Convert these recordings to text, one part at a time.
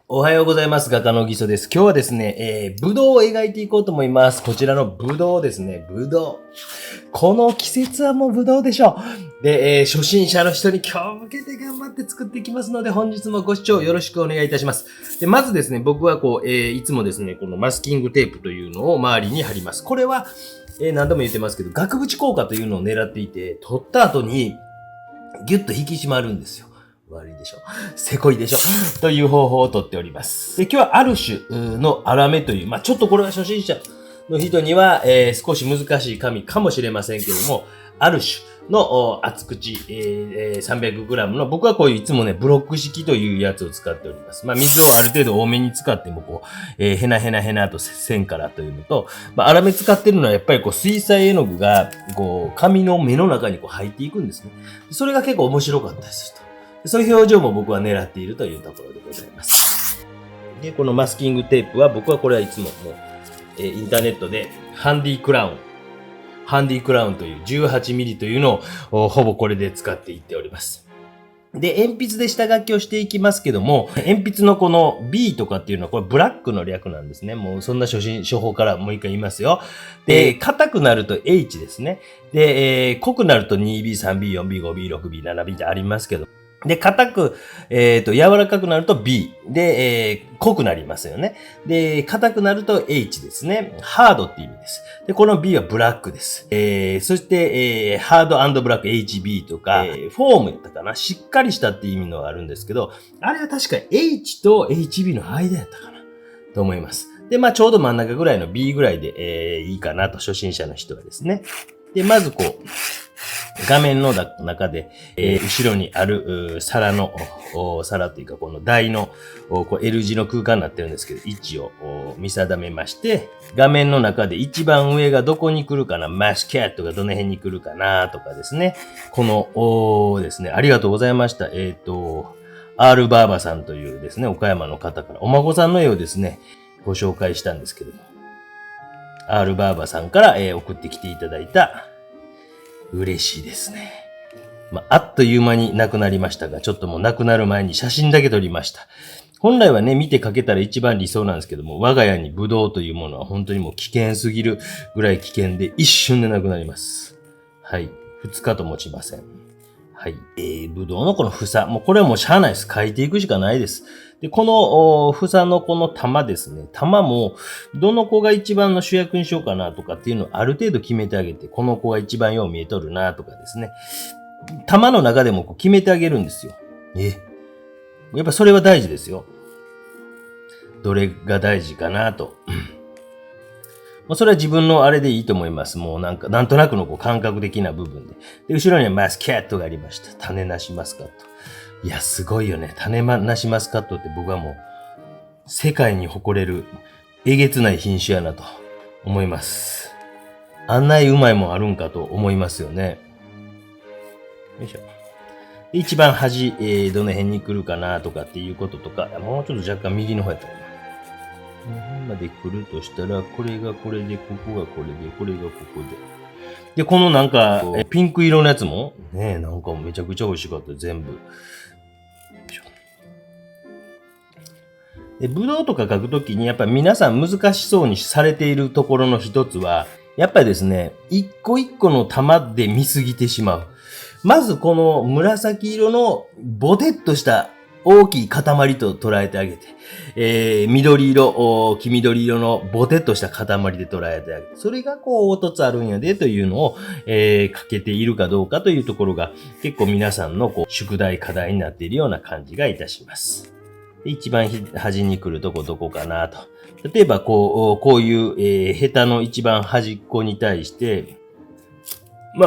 おはようございます。画家のギソです。今日はですね、ブドウを描いていこうと思います。こちらのブドウですね。ブドウ。この季節はもうブドウでしょう。で、初心者の人に今日向けて頑張って作っていきますので、本日もご視聴よろしくお願いいたします。で、まずですね、僕はいつもですね、このマスキングテープというのを周りに貼ります。これは、何度も言ってますけど、額縁効果というのを狙っていて、取った後にギュッと引き締まるんですよ。悪いでしょ。せこいでしょ。という方法をとっております。で、今日はある種の粗めという、ちょっとこれは初心者の人には、少し難しい紙かもしれませんけども、ある種の厚口、300g の、僕はこういういつもね、ブロック式というやつを使っております。水をある程度多めに使ってもへなへなと線からというのと、粗め使ってるのはやっぱり水彩絵の具が、紙の目の中に入っていくんですね。それが結構面白かったですと。そういう表情も僕は狙っているというところでございます。で、このマスキングテープは僕はこれはいつもインターネットでハンディクラウンという 18mm というのをほぼこれで使っていっております。で、鉛筆で下書きをしていきますけども、鉛筆のこの B とかっていうのはこれブラックの略なんですね。もうそんな処方からもう一回言いますよ。で、硬くなると H ですね。で、濃くなると 2B、3B、4B、5B、6B、7B ってありますけど、で、硬く、柔らかくなると B。で、濃くなりますよね。で、硬くなると H ですね。ハードって意味です。で、この B はブラックです。そして、ハード&ブラック HB とか、フォームやったかな。しっかりしたっていう意味のがあるんですけど、あれは確か H と HB の間やったかな。と思います。で、ちょうど真ん中ぐらいの B ぐらいで、いいかなと、初心者の人はですね。で、まず画面の中で、後ろにある皿というかこの台のL 字の空間になってるんですけど、位置を見定めまして、画面の中で一番上がどこに来るかな、マスキャットがどの辺に来るかなとかですね。このですね、ありがとうございました。R バーバさんというですね、岡山の方からお孫さんの絵をですね、ご紹介したんですけども、R バーバさんから、送ってきていただいた嬉しいですね。あっという間に亡くなりましたが、ちょっともう亡くなる前に写真だけ撮りました。本来はね、見て描けたら一番理想なんですけども、我が家にブドウというものは本当にもう危険すぎるぐらい危険で一瞬で亡くなります。はい。2日と持ちません。はい。ブドウのこの房。もうこれはもうしゃあないです。描いていくしかないです。で、この房のこの玉ですね。玉も、どの子が一番の主役にしようかなとかっていうのをある程度決めてあげて、この子が一番よう見えとるなとかですね。玉の中でも決めてあげるんですよ。やっぱそれは大事ですよ。どれが大事かなと。それは自分のあれでいいと思います。もうなんとなくの感覚的な部分で。で、後ろにはマスキャットがありました。種なしマスカット。いや、すごいよね。種なしマスカットって僕はもう、世界に誇れる、えげつない品種やなと思います。あんなにうまいもんあるんかと思いますよね。よいしょ。一番端、どの辺に来るかなとかっていうこととか、もうちょっと若干右の方やったかな。この辺まで来るとしたら、これがこれで、ここがこれで、これがここで。で、このピンク色のやつも、ねえ、めちゃくちゃ美味しかった、全部。で、ブドウとか描くときに、やっぱり皆さん難しそうにされているところの一つは、やっぱりですね、一個一個の玉で見すぎてしまう。まずこの紫色のボテッとした大きい塊と捉えてあげて、緑色、黄緑色のボテッとした塊で捉えてあげて、それが凹凸あるんやでというのを、かけているかどうかというところが結構皆さんの宿題課題になっているような感じがいたします。一番端に来るとどこかなと。例えばこういう、ヘタの一番端っこに対して、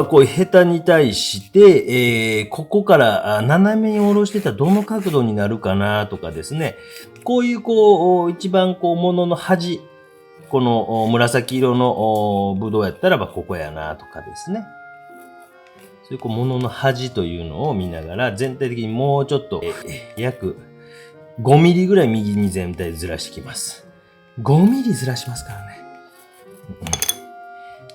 こういうヘタに対して、ここから斜めに下ろしてたらどの角度になるかなとかですね。こういう一番物の端、この紫色のブドウやったらばここやなとかですね。そういう物の端というのを見ながら全体的にもうちょっと、約5ミリぐらい右に全体ずらしてきます。5ミリずらしますからね。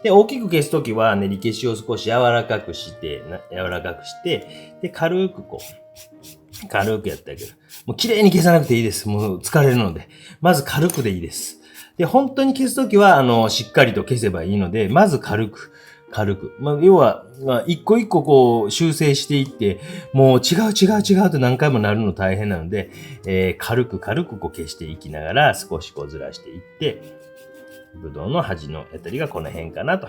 で、大きく消すときは練り消しを少し柔らかくして、で、軽く軽くやってあげる。もう綺麗に消さなくていいです。もう疲れるので。まず軽くでいいです。で、本当に消すときは、しっかりと消せばいいので、まず軽く。要は、一個一個こう修正していって、もう違うと何回もなるの大変なので、軽くこう消していきながら少しこうずらしていって、ぶどうの端のあたりがこの辺かなと。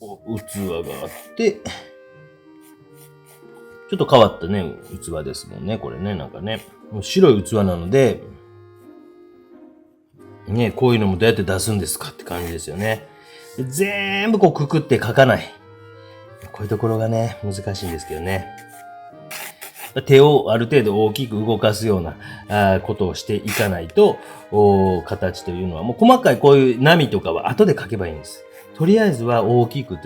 器があって、ちょっと変わったね、器ですもんね、これね、なんかね。白い器なので、ね、こういうのもどうやって出すんですかって感じですよね。全部こうくくって書かない。こういうところがね、難しいんですけどね。手をある程度大きく動かすようなことをしていかないと、形というのは、もう細かいこういう波とかは後で書けばいいんです。とりあえずは大きく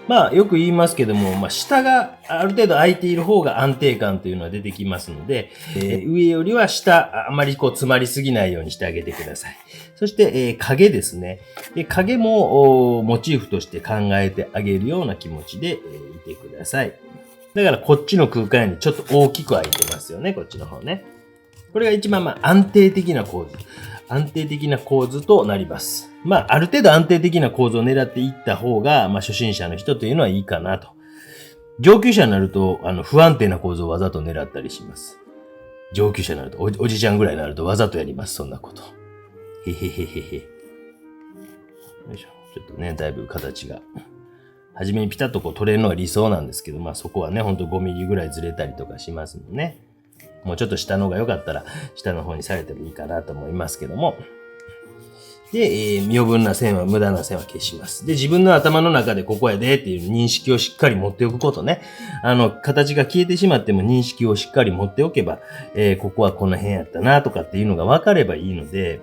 まあ、よく言いますけども、下がある程度空いている方が安定感というのは出てきますので、上よりは下、あまりこう詰まりすぎないようにしてあげてください。そして、影ですね。で、影もモチーフとして考えてあげるような気持ちで、いてください。だからこっちの空間にちょっと大きく空いてますよね、こっちの方ね。これが一番安定的な構図。安定的な構図となります。ある程度安定的な構図を狙っていった方が、初心者の人というのはいいかなと。上級者になると、不安定な構図をわざと狙ったりします。上級者になると、おじちゃんぐらいになるとわざとやります、そんなこと。へへへへへ。よいしょ。ちょっとね、だいぶ形が。初めにピタッとこう取れるのが理想なんですけど、そこはね、ほんと5ミリぐらいずれたりとかしますもんね。もうちょっと下の方が良かったら、下の方にされてもいいかなと思いますけども。で、余分な線は、無駄な線は消します。で、自分の頭の中でここやでっていう認識をしっかり持っておくことね。形が消えてしまっても認識をしっかり持っておけば、ここはこの辺やったなとかっていうのが分かればいいので、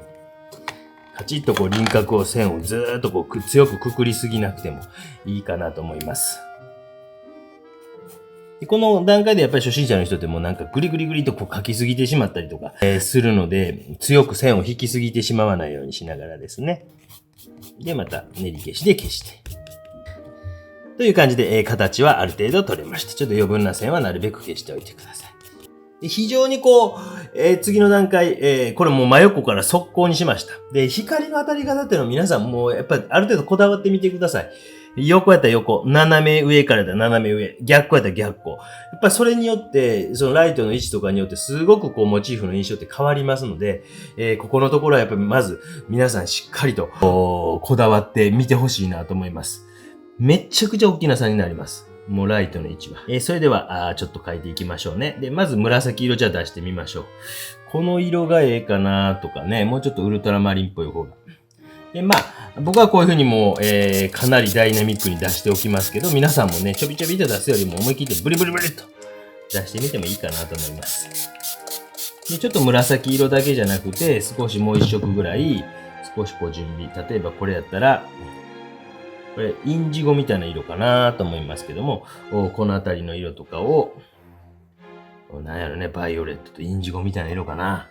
カチッとこう輪郭を線をずーっとこう強くくくりすぎなくてもいいかなと思います。でこの段階でやっぱり初心者の人ってもうなんかグリグリとこう書きすぎてしまったりとか、するので、強く線を引きすぎてしまわないようにしながらですね。で、また練り消しで消して。という感じで、形はある程度取れました。ちょっと余分な線はなるべく消しておいてください。で非常にこう、次の段階、これもう真横から側光にしました。で、光の当たり方っていうのは皆さんもうやっぱりある程度こだわってみてください。横やったら横、斜め上からやったら斜め上、逆光やったら逆光。やっぱりそれによって、そのライトの位置とかによってすごくこうモチーフの印象って変わりますので、ここのところはやっぱりまず皆さんしっかりとこだわって見てほしいなと思います。めっちゃくちゃ大きな差になります。もうライトの位置は。それでは、ちょっと描いていきましょうね。で、まず紫色じゃ出してみましょう。この色がええかなとかね、もうちょっとウルトラマリンっぽい方が。で、僕はこういう風にもう、かなりダイナミックに出しておきますけど、皆さんもね、ちょびちょびと出すよりも思い切ってブリブリブリっと出してみてもいいかなと思います。で、ちょっと紫色だけじゃなくて、少しもう一色ぐらい、少しこう準備。例えばこれやったら、これ、インジゴみたいな色かなと思いますけども、このあたりの色とかを、なんやろね、バイオレットとインジゴみたいな色かな。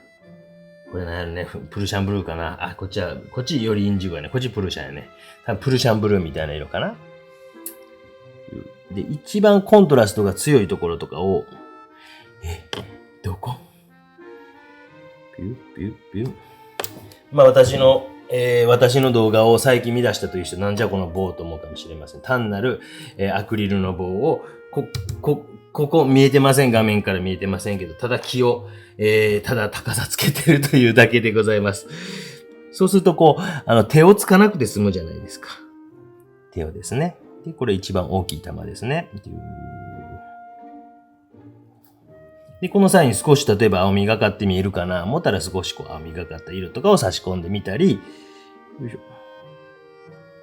これなんやろね、プルシャンブルーかな。こっちよりインジゴやね。こっちプルシャンやね。多分プルシャンブルーみたいな色かな。で、一番コントラストが強いところとかを、どこピュッピュッピュッ。私の動画を最近見出したという人、なんじゃこの棒と思うかもしれません。単なる、アクリルの棒を、ここ見えてません。画面から見えてませんけど、ただ木を、ただ高さつけてるというだけでございます。そうすると手をつかなくて済むじゃないですか。手をですね。で、これ一番大きい玉ですね。で、この際に少し例えば青みがかって見えるかな思ったら少し青みがかった色とかを差し込んでみたり、よいしょ。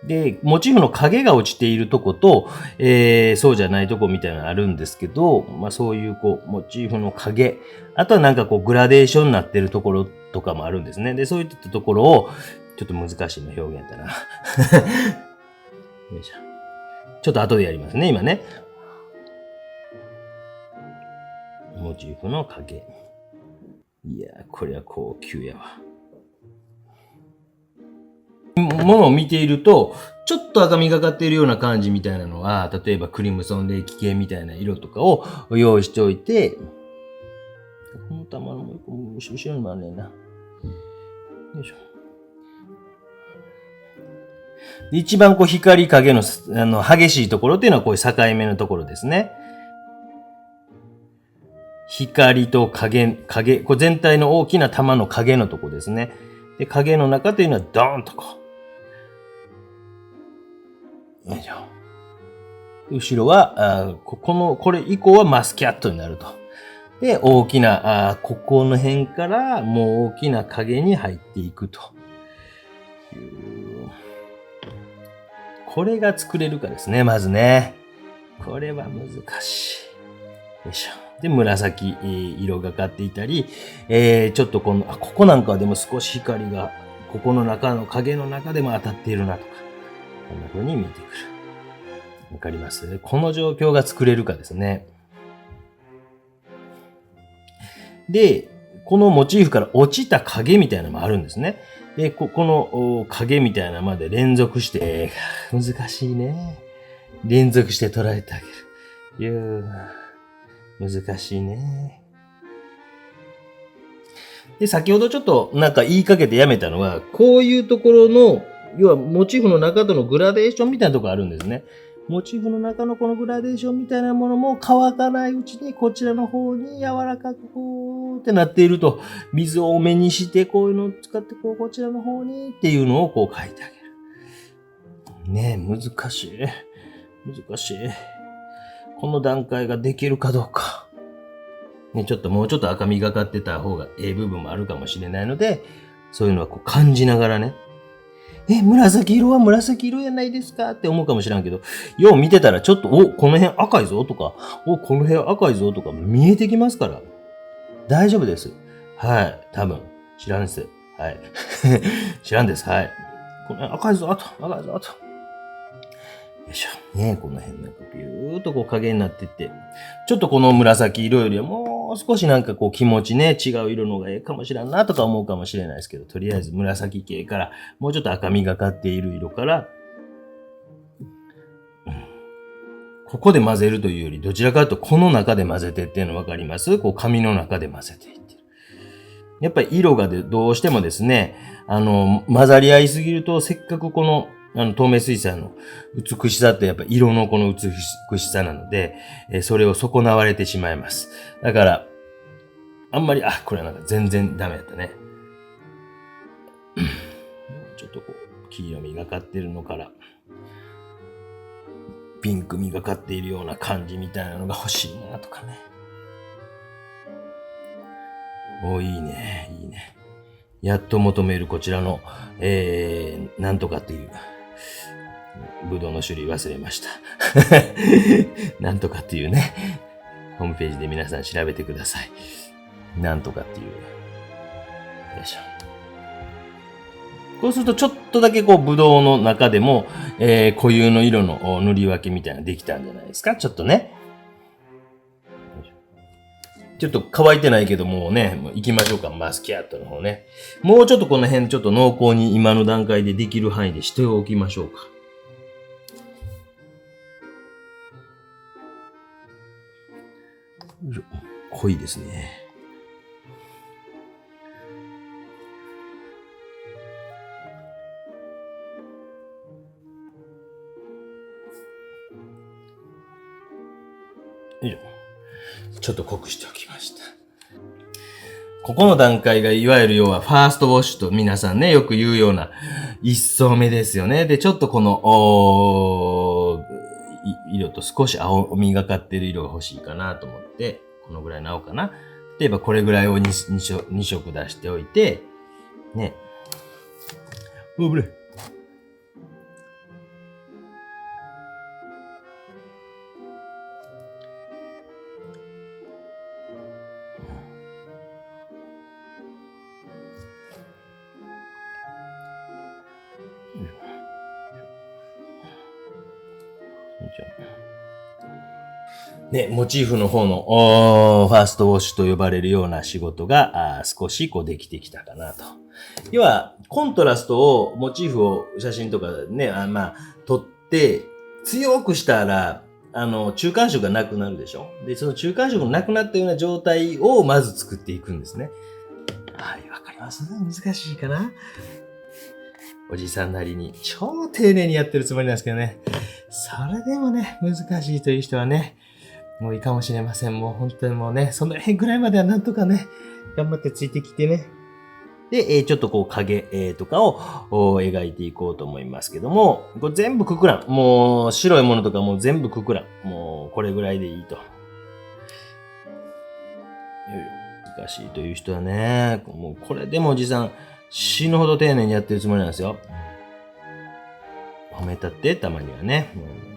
で、モチーフの影が落ちているとこと、そうじゃないとこみたいなのあるんですけど、そういうモチーフの影、あとはなんかグラデーションになってるところとかもあるんですね。で、そういったところを、ちょっと難しいの表現だな。よいしょ。ちょっと後でやりますね、今ね。モチーフの影。いやー、これは高級やわ。ものを見ていると、ちょっと赤みがかっているような感じみたいなのは、例えばクリムソンレイキ系みたいな色とかを用意しておいて、この玉のもう一個後ろにもあんねんな。よいしょ。一番こう光影の激しいところっていうのはこういう境目のところですね。光と影、こう全体の大きな玉の影のところですね。で、影の中というのはドーンとこう。よいしょ。後ろは、これ以降はマスキャットになると。で、大きな、ここの辺からもう大きな影に入っていくという。これが作れるかですね、まずね。これは難しい。よいしょ。で、紫色がかっていたり、ちょっとここなんかはでも少し光が、ここの中の影の中でも当たっているなとか、こんな風に見えてくる。わかります？この状況が作れるかですね。で、このモチーフから落ちた影みたいなのもあるんですね。で、この影みたいなまで連続して、難しいね。連続して捉えてあげる。難しいね。で、先ほどちょっとなんか言いかけてやめたのは、こういうところの、要はモチーフの中とのグラデーションみたいなところあるんですね。モチーフの中のこのグラデーションみたいなものも乾かないうちにこちらの方に柔らかくこうってなっていると、水を多めにしてこういうのを使ってこちらの方にっていうのをこう書いてあげる。ねえ、難しい。難しい。この段階ができるかどうか。ね、もうちょっと赤みがかってた方がええ部分もあるかもしれないので、そういうのはこう感じながらね。紫色は紫色やないですかって思うかもしれんけど、よう見てたらちょっと、この辺赤いぞとか、この辺赤いぞとか見えてきますから。大丈夫です。はい。多分。知らんです。はい。知らんです。はい。この辺赤いぞ、赤いぞ、よいしょ。ねこの辺なんかビューっとこう影になっていって、ちょっとこの紫色よりはもう少しなんかこう気持ちね、違う色のがええかもしれんなとか思うかもしれないですけど、とりあえず紫系から、もうちょっと赤みがかっている色から、ここで混ぜるというより、どちらかというとこの中で混ぜてっていうの分かります？こう紙の中で混ぜていってる。やっぱり色がどうしてもですね、混ざり合いすぎると、せっかくこの透明水彩の美しさってやっぱ色のこの美しさなので、それを損なわれてしまいます。だから、あんまり、これはなんか全然ダメだったね。ちょっとこう、黄色みがかってるのから、ピンクみがかっているような感じみたいなのが欲しいなとかね。いいね、いいね。やっと求めるこちらの、なんとかっていう、ブドウの種類忘れました。なんとかっていうね、ホームページで皆さん調べてください。なんとかっていう。よいしょ。こうするとちょっとだけこうブドウの中でも、固有の色の塗り分けみたいなのできたんじゃないですか。ちょっとね。ちょっと乾いてないけどもうね、行きましょうか。マスキャットの方ね。もうちょっとこの辺ちょっと濃厚に今の段階でできる範囲でしておきましょうか。よいしょ。濃いですね。よいしょ。ちょっと濃くしておきました。ここの段階がいわゆる要はファーストウォッシュと皆さんね、よく言うような一層目ですよね。で、ちょっとこの色と少し青みがかってる色が欲しいかなと思って、このぐらいの青かな。例えばこれぐらいを2色出しておいて、ね。ぶれ。ね、モチーフの方のファーストウォッシュと呼ばれるような仕事が少しこうできてきたかなと。要は、コントラストを、モチーフを写真とかね、撮って、強くしたら、中間色がなくなるでしょ。で、その中間色がなくなったような状態をまず作っていくんですね。はい、わかります？難しいかな？おじさんなりに超丁寧にやってるつもりなんですけどね。それでもね、難しいという人はね、もういいかもしれません。もう本当にもうね、その辺ぐらいまではなんとかね、頑張ってついてきてね。で、ちょっとこう影、とかを描いていこうと思いますけども、これ全部くくらん。もう白いものとかもう全部くくらん。もうこれぐらいでいいと。難しいという人はね、もうこれでもおじさん死ぬほど丁寧にやってるつもりなんですよ。褒めたってたまにはね、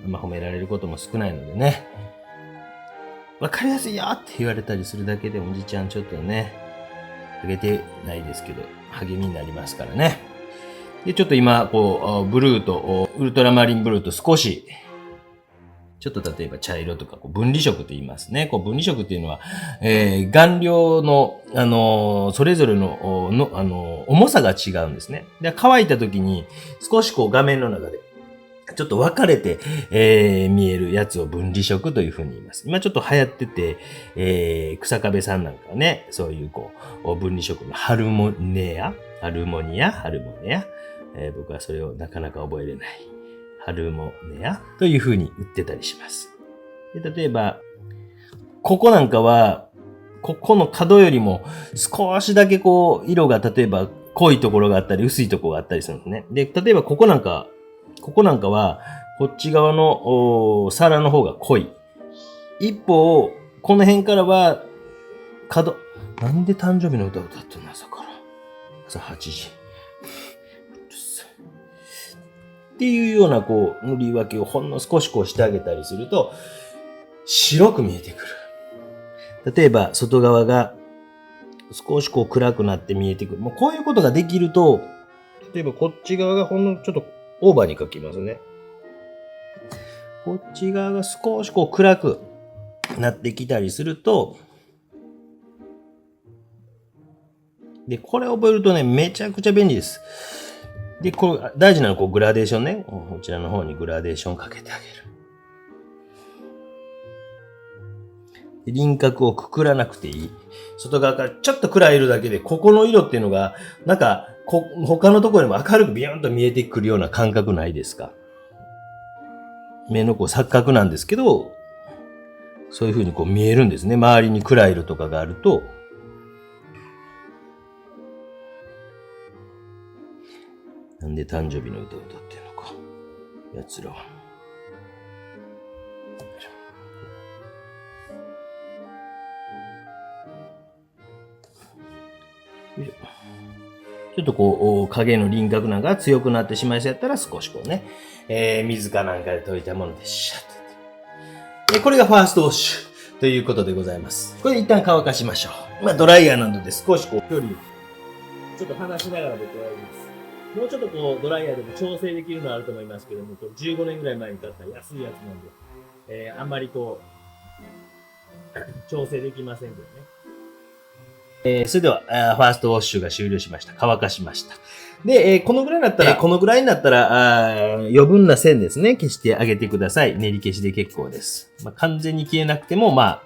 褒められることも少ないのでね。わかりやすいよって言われたりするだけでおじちゃんちょっとね、あげてないですけど、励みになりますからね。で、ちょっと今、こう、ブルーと、ウルトラマリンブルーと少し、ちょっと例えば茶色とか、分離色と言いますね。分離色っていうのは、顔料の、それぞれの、重さが違うんですね。で、乾いた時に、少し画面の中で、ちょっと分かれて、見えるやつを分離色というふうに言います。今ちょっと流行ってて、草壁さんなんかはね、そういう分離色のハルモニア、僕はそれをなかなか覚えれない。ハルモネアという風に売ってたりします。で、例えば、ここなんかは、ここの角よりも少しだけ色が例えば濃いところがあったり薄いところがあったりするんですね。で、例えばここなんかは、こっち側の皿の方が濃い。一方、この辺からは、なんで誕生日の歌を歌ってんの朝から。朝8時。っていうような塗り分けをほんの少ししてあげたりすると白く見えてくる。例えば外側が少し暗くなって見えてくる。もうこういうことができると、例えばこっち側がほんのちょっとオーバーに描きますね。こっち側が少し暗くなってきたりすると、で、これを覚えるとね、めちゃくちゃ便利です。で、大事なのはグラデーションね。こちらの方にグラデーションかけてあげる。輪郭をくくらなくていい。外側からちょっと暗い色だけで、ここの色っていうのが、なんか、他のところよりも明るくビヨンと見えてくるような感覚ないですか？目の錯覚なんですけど、そういう風に見えるんですね。周りに暗い色とかがあると、なんで誕生日の歌を歌ってるのか。奴らは。ちょっと影の輪郭なんかが強くなってしまいそうやったら少し水かなんかで溶いたものでシャッと。これがファーストウォッシュということでございます。これ一旦乾かしましょう。ドライヤーなどで少し距離をちょっと離しながら僕はやります。もうちょっとドライヤーでも調整できるのはあると思いますけども、15年ぐらい前に買った安いやつなんで、あんまり調整できませんけどね。それでは、ファーストウォッシュが終了しました。乾かしました。で、このぐらいになったら、余分な線ですね、消してあげてください。練り消しで結構です。完全に消えなくても、多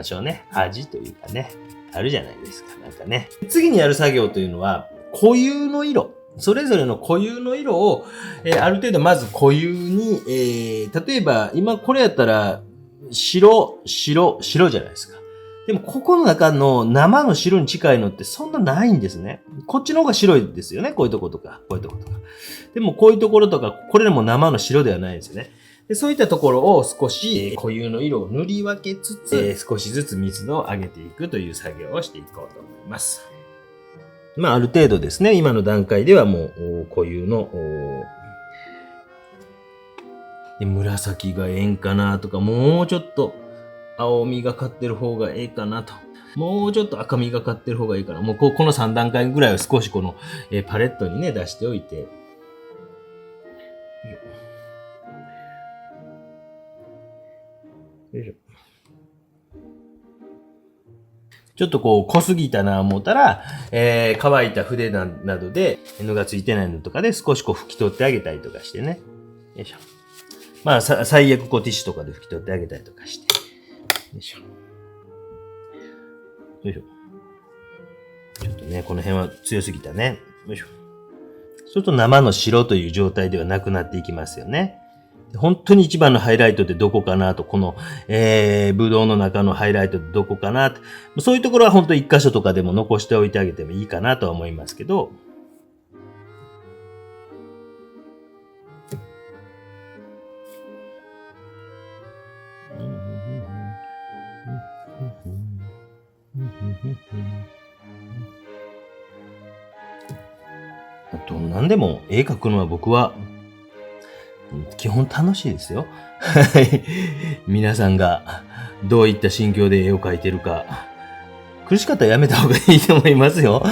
少ね、味というかね、あるじゃないですか。なんかね。次にやる作業というのは、固有の色。それぞれの固有の色を、ある程度まず固有に、例えば、今これやったら、白じゃないですか。でも、ここの中の生の白に近いのってそんなないんですね。こっちの方が白いですよね。こういうとことか、こういうとことか。でも、こういうところとか、これでも生の白ではないですよね。でそういったところを少し固有の色を塗り分けつつ、少しずつ密度を上げていくという作業をしていこうと思います。ある程度ですね、今の段階ではもう固有の紫がええんかなとか、もうちょっと青みがかってる方がええかなと。もうちょっと赤みがかってる方がいいかな。もうこの3段階ぐらいを少しパレットにね、出しておいて。ちょっとこう濃すぎたな思ったら、乾いた筆などで、布がついてないのとかで少しこう拭き取ってあげたりとかしてね。よいしょ。まあ、最悪こうティッシュとかで拭き取ってあげたりとかして。よいしょ。よいしょ。ちょっとね、この辺は強すぎたね。よいしょ。そうすると生の白という状態ではなくなっていきますよね。本当に一番のハイライトってどこかなと、この、ブドウの中のハイライトってどこかなと。そういうところは本当一箇所とかでも残しておいてあげてもいいかなとは思いますけど、あと、何でも絵描くのは僕は基本楽しいですよ。はい。皆さんがどういった心境で絵を描いてるか。苦しかったらやめた方がいいと思いますよ。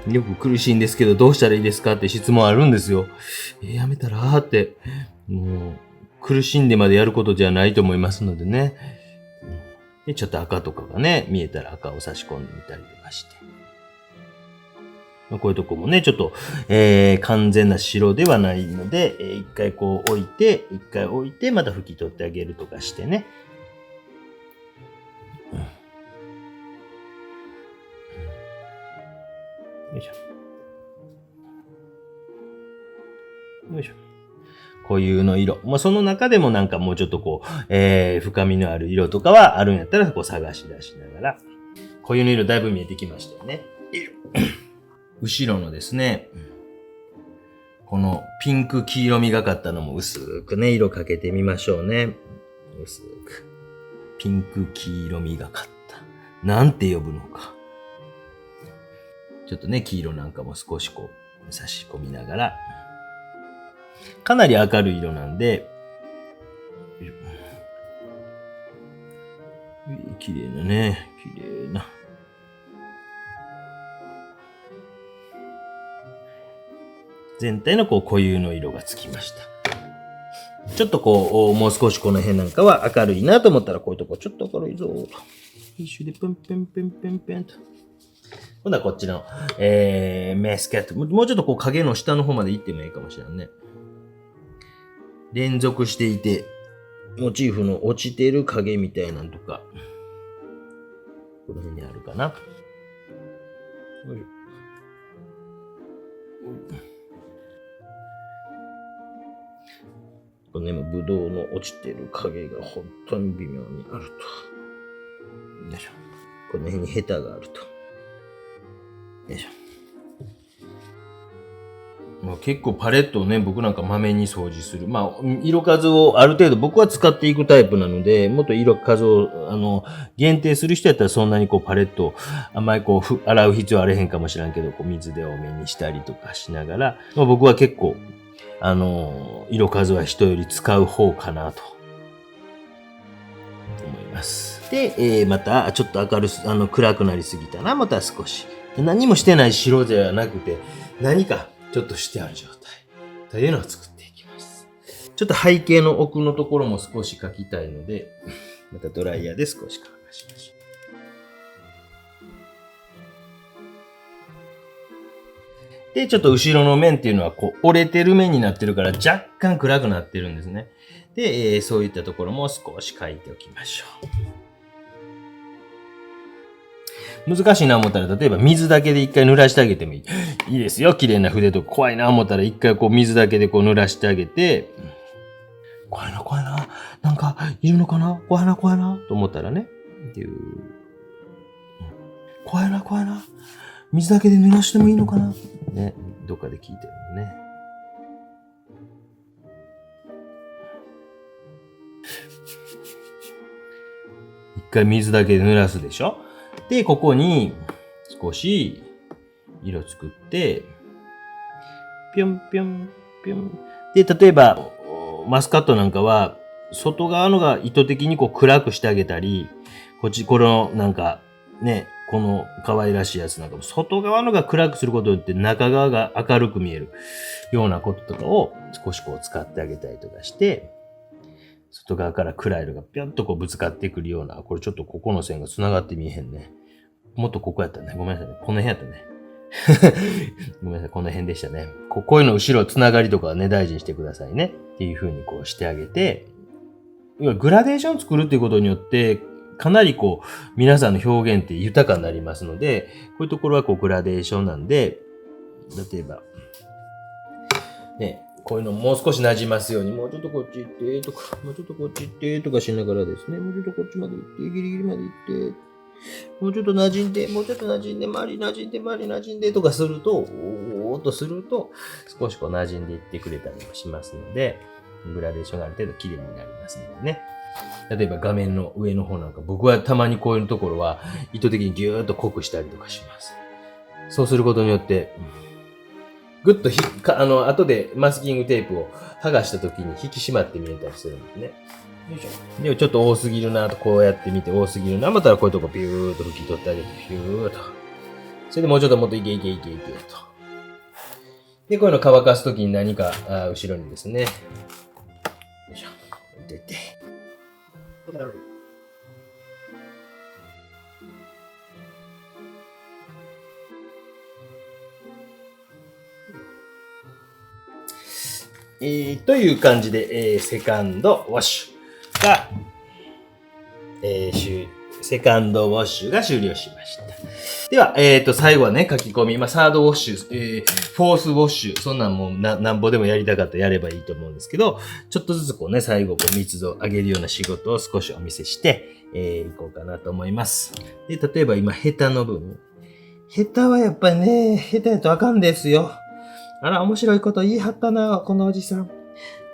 よく苦しいんですけどどうしたらいいですかって質問あるんですよ。やめたらって。もう苦しんでまでやることじゃないと思いますのでね。で、ちょっと赤とかがね、見えたら赤を差し込んでみたりとかして。こういうとこもね、ちょっと、完全な白ではないので、一回こう置いて、また拭き取ってあげるとかしてね。よいしょ。よいしょ。固有の色。まあ、その中でもなんかもうちょっとこう、深みのある色とかはあるんやったら、こう探し出しながら。固有の色だいぶ見えてきましたよね。後ろのですね、このピンク黄色みがかったのも薄くね、色かけてみましょうね。薄く。ピンク黄色みがかった。なんて呼ぶのか。ちょっとね、黄色なんかも少しこう、差し込みながら。かなり明るい色なんで、綺麗なね、綺麗な。全体のこう固有の色がつきました。ちょっとこう、もう少しこの辺なんかは明るいなと思ったら、こういうとこちょっと明るいぞと。一周でプンプンプンプンプンと。今度はこっちの、メスケット。もうちょっとこう影の下の方まで行ってもいいかもしれんね。連続していて、モチーフの落ちてる影みたいなんとか、この辺にあるかな。このね、ブドウの落ちてる影が本当に微妙にあると。よいしょ。この辺にヘタがあると。よいしょ。まあ、結構パレットをね、僕なんかまめに掃除する。まあ、色数をある程度僕は使っていくタイプなので、もっと色数を、限定する人やったらそんなにこうパレットをあんまりこう洗う必要あれへんかもしれんけど、こう水で多めにしたりとかしながら、まあ、僕は結構、色数は人より使う方かなと思います。で、またちょっと暗くなりすぎたらまた少し。何もしてない白ではなくて、何かちょっとしてある状態というのを作っていきます。ちょっと背景の奥のところも少し描きたいので、またドライヤーで少し乾かしましょう。で、ちょっと後ろの面っていうのはこう折れてる面になってるから若干暗くなってるんですね。で、そういったところも少し描いておきましょう。難しいな思ったら、例えば水だけで一回濡らしてあげてもいいですよ。綺麗な筆とか怖いな思ったら一回こう水だけでこう濡らしてあげて、怖いな怖いな。なんかいるのかな怖いな怖いなと思ったらね。っていう。怖いな怖いな。水だけで濡らしてもいいのかなね。どっかで聞いてるのね。一回水だけで濡らすでしょ。で、ここに少し色作って、ぴょんぴょんぴょん。で、例えば、マスカットなんかは、外側のが意図的にこう暗くしてあげたり、このなんか、ね、この可愛らしいやつなんかも、外側のが暗くすることによって中側が明るく見えるようなこととかを少しこう使ってあげたりとかして、外側から暗い色がぴょんとこうぶつかってくるような、これちょっとここの線が繋がって見えへんね。もっとここやったね。ごめんなさいね。この辺やったね。ごめんなさい。この辺でしたね。こういうの後ろつながりとかはね、大事にしてくださいね。っていう風にこうしてあげて、要はグラデーションを作るっていうことによって、かなりこう、皆さんの表現って豊かになりますので、こういうところはこうグラデーションなんで、例えば、ね、こういうのもう少し馴染ますように、もうちょっとこっち行ってとか、もうちょっとこっち行ってとかしながらですね、もうちょっとこっちまで行って、ギリギリまで行って、もうちょっと馴染んで、もうちょっと馴染んで、周り馴染んで、周り馴染んでとかすると、おーっとすると、少しこう馴染んでいってくれたりもしますので、グラデーションがある程度綺麗になりますのでね。例えば画面の上の方なんか、僕はたまにこういうところは意図的にギューッと濃くしたりとかします。そうすることによって、ぐっと後でマスキングテープを剥がした時に引き締まって見えたりするんですね。よいしょ。でもちょっと多すぎるなと、こうやって見て多すぎるな。またらこういうとこビューッと拭き取ってあげて、ビューッと。それでもうちょっともっといけと。で、こういうの乾かすときに何か後ろにですね。よいしょ。出て。という感じで、セカンドウォッシュが、セカンドウォッシュが終了しました。では、最後はね、書き込み。サードウォッシュ、フォースウォッシュ。そんなんもなんぼでもやりたかったらやればいいと思うんですけど、ちょっとずつこうね、最後密度を上げるような仕事を少しお見せして、いこうかなと思います。で、例えば今、ヘタの部分。ヘタはやっぱりね、ヘタやとあかんですよ。あら、面白いこと言い張ったな、このおじさん。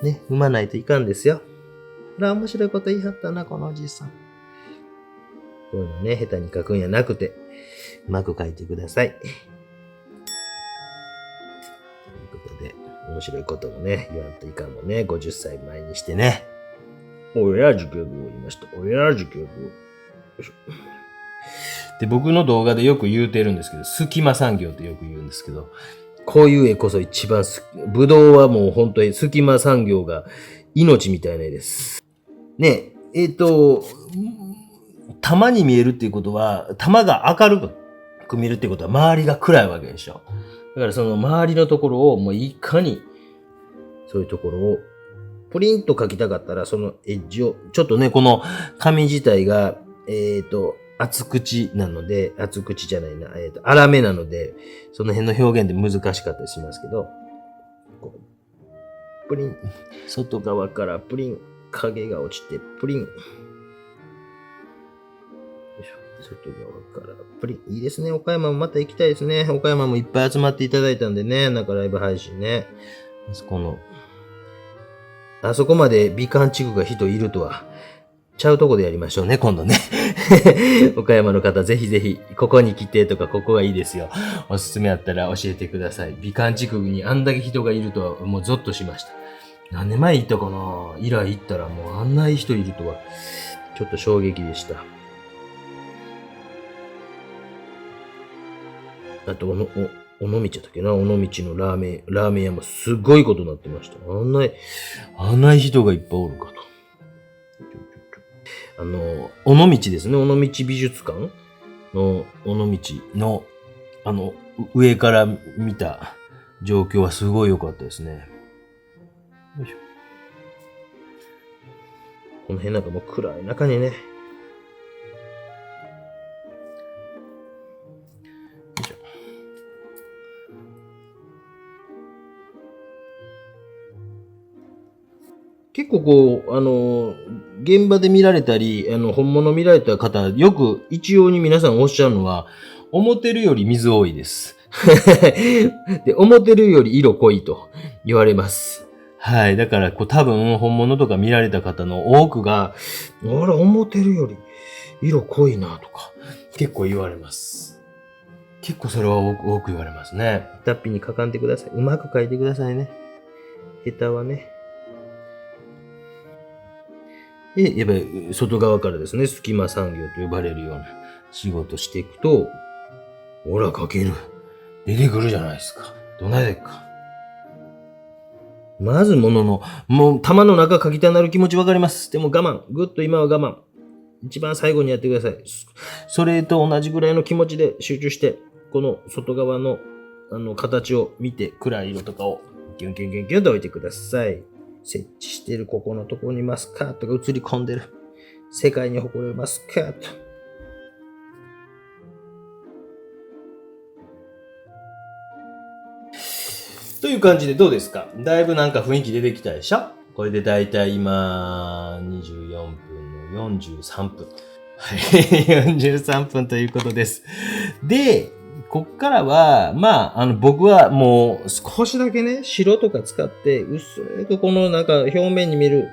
ね、踏まないといかんですよ。あら、面白いこと言い張ったな、このおじさん。こういうのね、下手に書くんやなくて、うまく書いてください。ということで、面白いこともね、言わんといかんもね、50歳前にしてね。親父ギャグを言いました。親父ギャグを。よいしょ。で、僕の動画でよく言うてるんですけど、隙間産業ってよく言うんですけど、こういう絵こそ一番ぶどうはもう本当に隙間産業が命みたいな絵です。ね、玉に見えるっていうことは、玉が明るく見えるっていうことは周りが暗いわけでしょ。だからその周りのところをもういかに、そういうところをプリンと描きたかったら、そのエッジを、ちょっとね、この紙自体が、厚口なので、厚口じゃないな、粗めなので、その辺の表現で難しかったりしますけど、プリン、外側からプリン、影が落ちて、プリン、外側からプリン、いいですね。岡山もまた行きたいですね。岡山もいっぱい集まっていただいたんでね、なんかライブ配信ね。あそこまで美観地区が人いるとは、ちゃうとこでやりましょうね、今度ね。岡山の方、ぜひぜひ、ここに来てとか、ここがいいですよ。おすすめあったら教えてください。美観地区にあんだけ人がいるとは、もうゾッとしました。何年前行ったかな？以来行ったらもうあんな人いるとは、ちょっと衝撃でした。あと、尾道だっけな、尾道のラーメン屋もすごいことになってました。あんな人がいっぱいおるかと。尾道ですね。尾道美術館の尾道の、上から見た状況はすごい良かったですね。よいしょ。この辺なんかもう暗い中にね、結構こう、現場で見られたり、本物見られた方、よく一様に皆さんおっしゃるのは、思ってるより水多いです。で、思ってるより色濃いと言われます。はい。だから、多分、本物とか見られた方の多くが、あら、思ってるより色濃いなとか、結構言われます。結構それは多く言われますね。タッピに書かんでください。うまく書いてくださいね。ヘタはね。で、やっぱり外側からですね、隙間産業と呼ばれるような仕事していくと、ほら、書ける。出てくるじゃないですか。どないでっか。まずもう玉の中書きたなる気持ちわかります。でも我慢。ぐっと今は我慢。一番最後にやってください。それと同じぐらいの気持ちで集中して、この外側の形を見て、暗い色とかをギュンギュンギュンギュンと置いてください。設置しているここのところにマスカットが映り込んでる。世界に誇れるマスカット。という感じでどうですか？だいぶなんか雰囲気出てきたでしょ？これでだいたい今24分の43分。はい、43分ということです。で、こっからは、僕はもう少しだけね、白とか使って、薄くこのなんか表面に見る、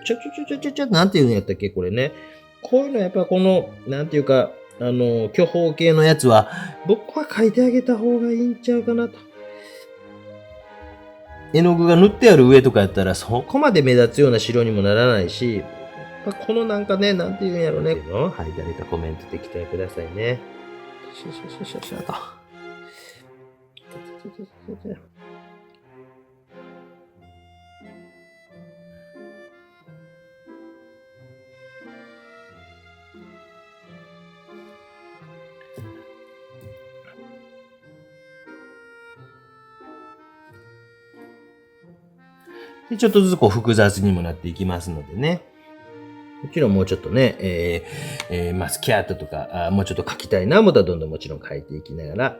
なんていうんやったっけ、これね。こういうのやっぱこの、なんていうか、巨峰系のやつは、僕は描いてあげた方がいいんちゃうかなと。絵の具が塗ってある上とかやったら、そこまで目立つような白にもならないし、このなんかね、なんていうんやろね。はい、誰かコメントできてくださいね。と。でちょっとずつこう複雑にもなっていきますのでね。もちろんもうちょっとね、マスキャットとかもうちょっと書きたいな思ったらどんどんもちろん書いていきながら。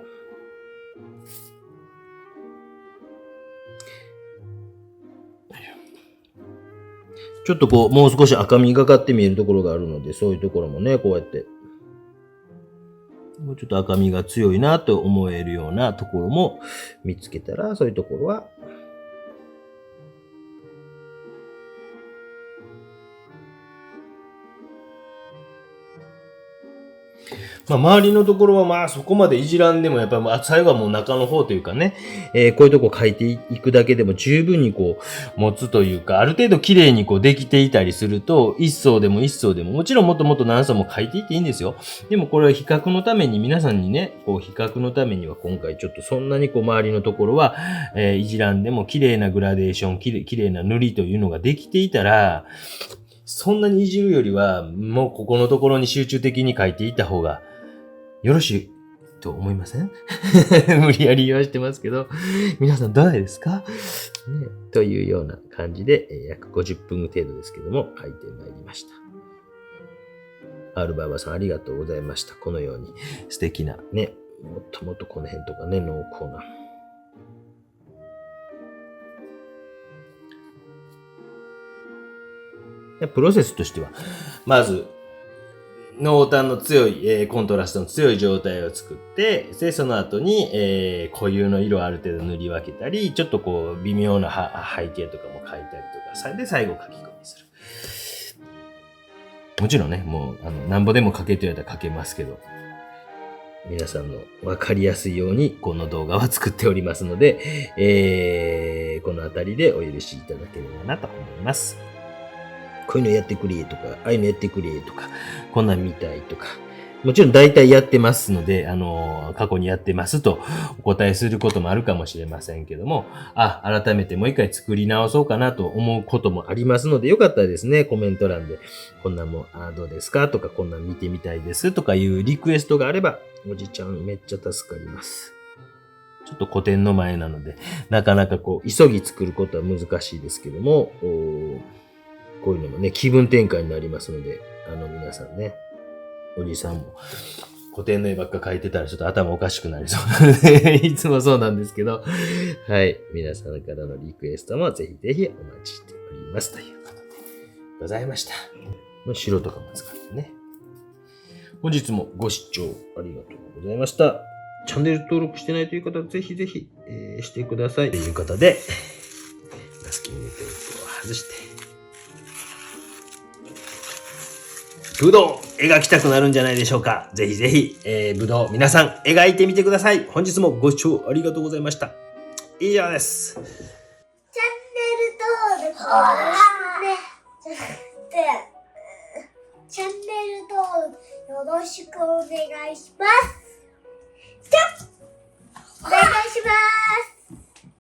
ちょっとこう、もう少し赤みがかって見えるところがあるので、そういうところもね、こうやって、もうちょっと赤みが強いなと思えるようなところも見つけたら、そういうところは、周りのところはそこまでいじらんでもやっぱり最後はもう中の方というかね、こういうとこ書いていくだけでも十分にこう持つというか、ある程度綺麗にこうできていたりすると、一層でももちろんもっともっと何層も書いていっていいんですよ。でもこれは比較のために皆さんにね、こう比較のためには今回ちょっとそんなにこう周りのところは、いじらんでも綺麗なグラデーション、綺麗な塗りというのができていたら、そんなにいじるよりはもうここのところに集中的に書いていった方がよろしいと思いません？無理やり言わしてますけど、皆さんどうですか？ね、というような感じで、約50分程度ですけども、書いてまいりました。アルバーバさんありがとうございました。このように素敵なね、もっともっとこの辺とかね、濃厚な。プロセスとしては、まず、濃淡の強い、コントラストの強い状態を作って、で、その後に、固有の色をある程度塗り分けたり、ちょっとこう、微妙な背景とかも描いたりとか、で、最後書き込みする。もちろんね、もう、なんぼでも書けと言われたら書けますけど、皆さんの分かりやすいように、この動画は作っておりますので、このあたりでお許しいただければなと思います。こういうのやってくれとか、ああいうのやってくれとか、こんなん見たいとか。もちろん大体やってますので、過去にやってますとお答えすることもあるかもしれませんけども、改めてもう一回作り直そうかなと思うこともありますので、よかったらですね、コメント欄で、こんなんも、どうですかとか、こんなん見てみたいですとかいうリクエストがあれば、おじちゃんめっちゃ助かります。ちょっと古典の前なので、なかなかこう、急ぎ作ることは難しいですけども、こういうのもね、気分転換になりますので、皆さんね、おじさんも古典の絵ばっか描いてたらちょっと頭おかしくなりそうなので、いつもそうなんですけど、はい、皆さんからのリクエストもぜひぜひお待ちしておりますということでございました。白とかも使ってね。本日もご視聴ありがとうございました。チャンネル登録してないという方はぜひぜひ、してくださいということで、マスキングテープを外して、ぶどう描きたくなるんじゃないでしょうか。ぜひぜひ、ぶどう皆さん描いてみてください。本日もご視聴ありがとうございました。以上です。チャンネル登録チャンネル登録よろしくお願いします。